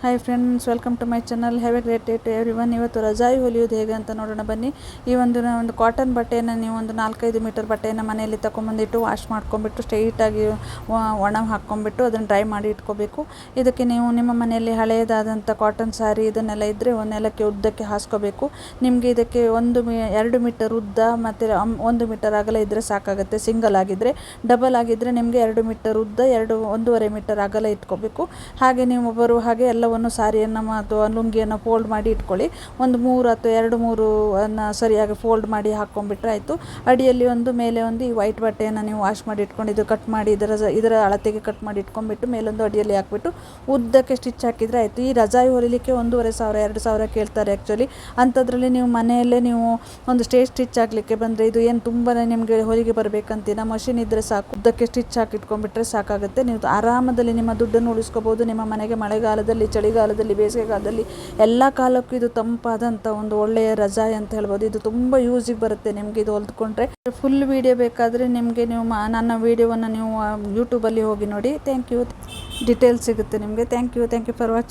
Hi friends, welcome to my channel. Have a great day to everyone. ಇವತ್ತು ರಜಾಯಿ ಹೊಲಿಯೋದು ಹೇಗೆ ಅಂತ ನೋಡೋಣ ಬನ್ನಿ. ಈ ಒಂದು ಕಾಟನ್ ಬಟ್ಟೆಯನ್ನು ನೀವು ಒಂದು 4-5 ಮೀಟರ್ ಬಟ್ಟೆಯನ್ನು ಮನೆಯಲ್ಲಿ ತೊಗೊಂಬಂದಿಟ್ಟು ವಾಶ್ ಮಾಡ್ಕೊಂಬಿಟ್ಟು ಸ್ಟ್ರೈಟಾಗಿ ಒಣ ಹಾಕ್ಕೊಂಬಿಟ್ಟು ಅದನ್ನು ಡ್ರೈ ಮಾಡಿ ಇಟ್ಕೋಬೇಕು. ಇದಕ್ಕೆ ನೀವು ನಿಮ್ಮ ಮನೆಯಲ್ಲಿ ಹಳೆಯದಾದಂಥ ಕಾಟನ್ ಸ್ಯಾರಿ ಇದನ್ನೆಲ್ಲ ಇದ್ದರೆ ನೆಲಕ್ಕೆ ಉದ್ದಕ್ಕೆ ಹಾಸ್ಕೋಬೇಕು. ನಿಮಗೆ ಇದಕ್ಕೆ 2 ಮೀಟರ್ ಉದ್ದ ಮತ್ತು 1 ಮೀಟರ್ ಅಗಲ ಇದ್ದರೆ ಸಾಕಾಗುತ್ತೆ. ಸಿಂಗಲ್ ಆಗಿದ್ದರೆ. ಡಬಲ್ ಆಗಿದ್ದರೆ ನಿಮಗೆ 2 ಮೀಟರ್ ಉದ್ದ 1.5 ಮೀಟರ್ ಅಗಲ ಇಟ್ಕೋಬೇಕು. ಹಾಗೆ ನೀವು ಬರುವ ಹಾಗೆ ಎಲ್ಲವನ್ನು ಸಾರಿಯನ್ನು ಅಥವಾ ಲುಂಗಿಯನ್ನು ಫೋಲ್ಡ್ ಮಾಡಿ ಇಟ್ಕೊಳ್ಳಿ. ಒಂದು 3 ಅಥವಾ 2-3 ಅನ್ನು ಸರಿಯಾಗಿ ಫೋಲ್ಡ್ ಮಾಡಿ ಹಾಕ್ಕೊಂಡ್ಬಿಟ್ರೆ ಆಯಿತು. ಅಡಿಯಲ್ಲಿ ಮೇಲೆ ಒಂದು ಈ ವೈಟ್ ಬಟ್ಟೆಯನ್ನು ನೀವು ವಾಶ್ ಮಾಡಿ ಇಟ್ಕೊಂಡು ಇದು ಕಟ್ ಮಾಡಿ ಇದರ ಅಳತೆಗೆ ಕಟ್ ಮಾಡಿ ಇಟ್ಕೊಂಡ್ಬಿಟ್ಟು ಮೇಲೊಂದು ಅಡಿಯಲ್ಲಿ ಹಾಕ್ಬಿಟ್ಟು ಉದ್ದಕ್ಕೆ ಸ್ಟಿಚ್ ಹಾಕಿದರೆ ಆಯಿತು. ಈ ರಜಾಯಿ ಹೊಲಿಲಿಕ್ಕೆ 1,500-2,000 ಕೇಳ್ತಾರೆ ಆ್ಯಕ್ಚುಲಿ. ಅಂಥದ್ರಲ್ಲಿ ನೀವು ಮನೆಯಲ್ಲೇ ನೀವು ಒಂದು ಸ್ಟಿಚ್ ಹಾಕಲಿಕ್ಕೆ ಬಂದರೆ ಇದು ಏನು ತುಂಬಾ ನಿಮಗೆ ಹೊಲಿಗೆ ಬರಬೇಕಂತಿನ ಮಷಿನ್ ಇದ್ದರೆ ಸಾಕು. ಉದ್ದಕ್ಕೆ ಸ್ಟಿಚ್ ಹಾಕಿ ಇಟ್ಕೊಂಡ್ಬಿಟ್ರೆ ಸಾಕಾಗುತ್ತೆ. ನೀವು ಆರಾಮದಲ್ಲಿ ನಿಮ್ಮ ದುಡ್ಡನ್ನು ಉಳಿಸ್ಕೋಬೋದು. ನಿಮ್ಮ ಮನೆಗೆ ಮಳೆಗಾಲದಲ್ಲಿ, ಚಳಿಗಾಲದಲ್ಲಿ, ಬೇಸಿಗೆಗಾಲದಲ್ಲಿ ಎಲ್ಲ ಕಾಲಕ್ಕೂ ಇದು ತಂಪಾದಂಥ ಒಂದು ಒಳ್ಳೆಯ ರಜಾಯಿ ಅಂತ ಹೇಳ್ಬೋದು. ಇದು ತುಂಬ ಯೂಸಿಗೆ ಬರುತ್ತೆ ನಿಮಗೆ ಇದು ಹೊಲ್ದುಕೊಂಡ್ರೆ. ಫುಲ್ ವಿಡಿಯೋ ಬೇಕಾದರೆ ನಿಮಗೆ ನೀವು ನನ್ನ ವಿಡಿಯೋವನ್ನು ನೀವು ಯೂಟ್ಯೂಬಲ್ಲಿ ಹೋಗಿ ನೋಡಿ. Thank you. ಡೀಟೇಲ್ಸ್ ಸಿಗುತ್ತೆ ನಿಮಗೆ. Thank you for watching.